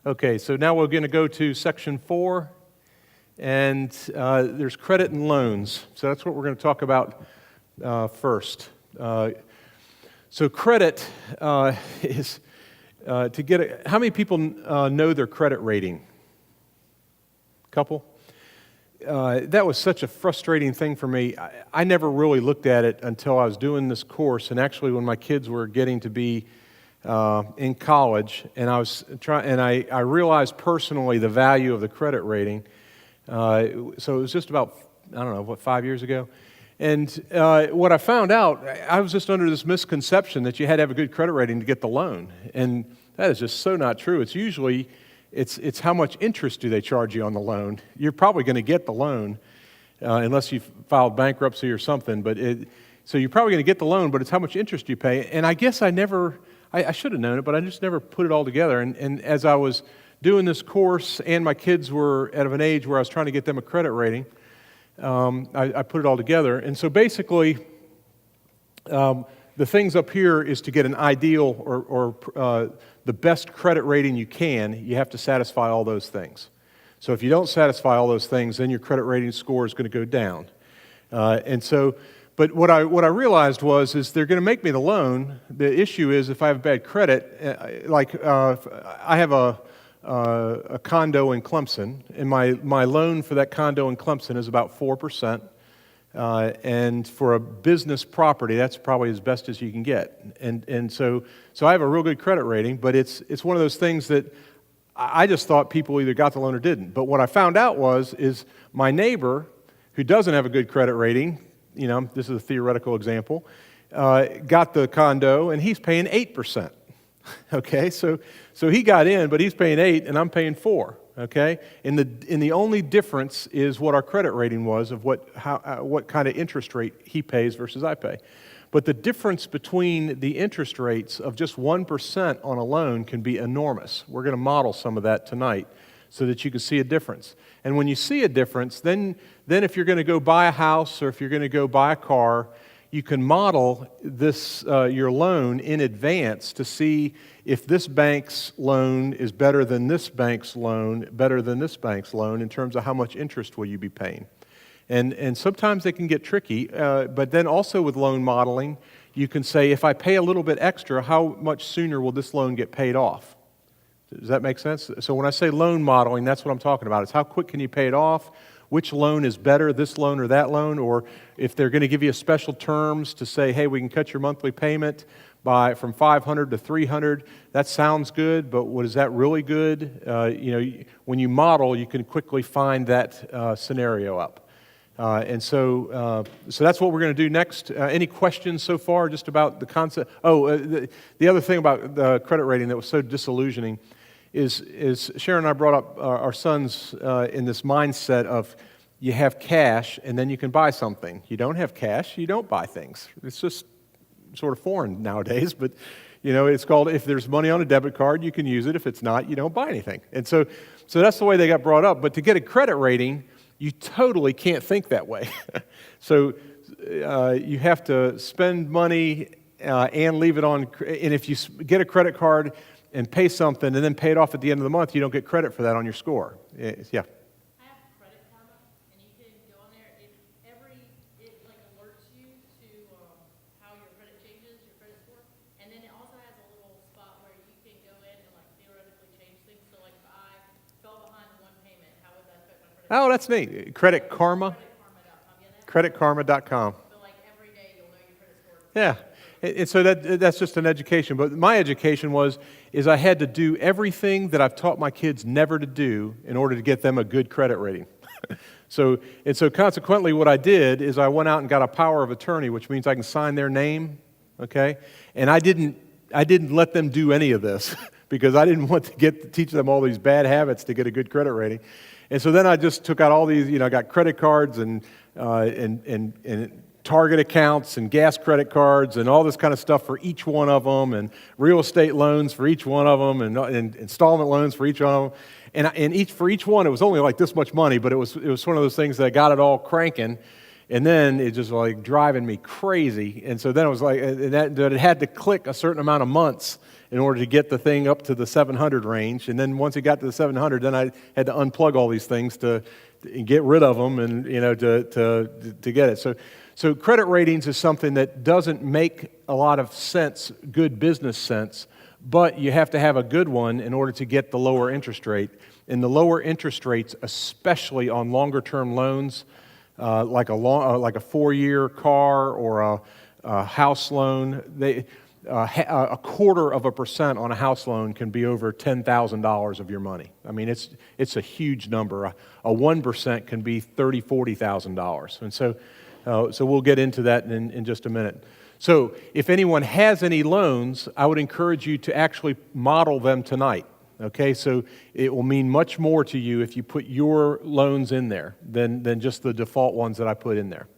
Okay, so now we're going to go to section 4, and there's credit and loans. So that's what we're going to talk about first. So credit is to get how many people know their credit rating? Couple? That was such a frustrating thing for me. I never really looked at it until I was doing this course, and actually when my kids were getting to be in college, and I realized personally the value of the credit rating. So it was just about, 5 years ago? And what I found out, I was just under this misconception that you had to have a good credit rating to get the loan. And that is just so not true. It's usually, it's how much interest do they charge you on the loan. You're probably going to get the loan, unless you've filed bankruptcy or something. So you're probably going to get the loan, but it's how much interest you pay. And I guess I should have known it, but I just never put it all together. And as I was doing this course, and my kids were at an age where I was trying to get them a credit rating, I put it all together. And so basically, the things up here is to get an ideal or the best credit rating you can, you have to satisfy all those things. So if you don't satisfy all those things, then your credit rating score is going to go down. But what I realized is they're going to make me the loan. The issue is if I have bad credit, I have a condo in Clemson, and my loan for that condo in Clemson is about 4%. And for a business property, that's probably as best as you can get. And so I have a real good credit rating, but it's one of those things that I just thought people either got the loan or didn't. But what I found out is my neighbor, who doesn't have a good credit rating, this is a theoretical example, got the condo, and he's paying 8%. Okay, so he got in, but he's paying 8, and I'm paying 4. Okay, and the only difference is what our credit rating was of what kind of interest rate he pays versus I pay. But the difference between the interest rates of just 1% on a loan can be enormous. We're going to model some of that tonight so that you can see a difference. And when you see a difference, then if you're going to go buy a house or if you're going to go buy a car, you can model this your loan in advance to see if this bank's loan is better than this bank's loan, in terms of how much interest will you be paying. And sometimes they can get tricky, but then also with loan modeling, you can say, if I pay a little bit extra, how much sooner will this loan get paid off? Does that make sense? So when I say loan modeling, that's what I'm talking about. It's how quick can you pay it off? Which loan is better, this loan or that loan? Or if they're going to give you special terms to say, hey, we can cut your monthly payment from $500 to $300, that sounds good, but is that really good? When you model, you can quickly find that scenario up. So that's what we're going to do next. Any questions so far just about the concept? The other thing about the credit rating that was so disillusioning is Sharon and I brought up our sons in this mindset of you have cash and then you can buy something. You don't have cash, you don't buy things. It's just sort of foreign nowadays, but it's called, if there's money on a debit card, you can use it. If it's not, you don't buy anything. And so that's the way they got brought up. But to get a credit rating, you totally can't think that way. So you have to spend money and leave it on, and if you get a credit card and pay something and then pay it off at the end of the month, you don't get credit for that on your score. Yeah. I have Credit Karma, and you can go on there. It alerts you to how your credit changes, your credit score, and then it also has a little spot where you can go in and theoretically change things. So if I fell behind one payment, how would that affect my credit? Oh, that's neat. Credit Karma. CreditKarma.com. So every day you'll know your credit score. Yeah. And so that's just an education. But my education is I had to do everything that I've taught my kids never to do in order to get them a good credit rating. So consequently what I did is I went out and got a power of attorney, which means I can sign their name, okay? And I didn't let them do any of this because I didn't want to teach them all these bad habits to get a good credit rating. And so then I just took out all these, I got credit cards and Target accounts and gas credit cards and all this kind of stuff for each one of them, and real estate loans for each one of them, and installment loans for each one of them. And for each one, it was only like this much money, but it was one of those things that I got it all cranking, and then it just driving me crazy. And so then it was that it had to click a certain amount of months, in order to get the thing up to the 700 range. And then once it got to the 700, then I had to unplug all these things to get rid of them and, to get it. So credit ratings is something that doesn't make a lot of sense, good business sense, but you have to have a good one in order to get the lower interest rate. And the lower interest rates, especially on longer-term loans, like a 4-year car or a house loan, a 1/4% on a house loan can be over $10,000 of your money. I mean, it's a huge number. A 1% can be $30,000, $40,000. And so we'll get into that in just a minute. So if anyone has any loans, I would encourage you to actually model them tonight. Okay, so it will mean much more to you if you put your loans in there than just the default ones that I put in there.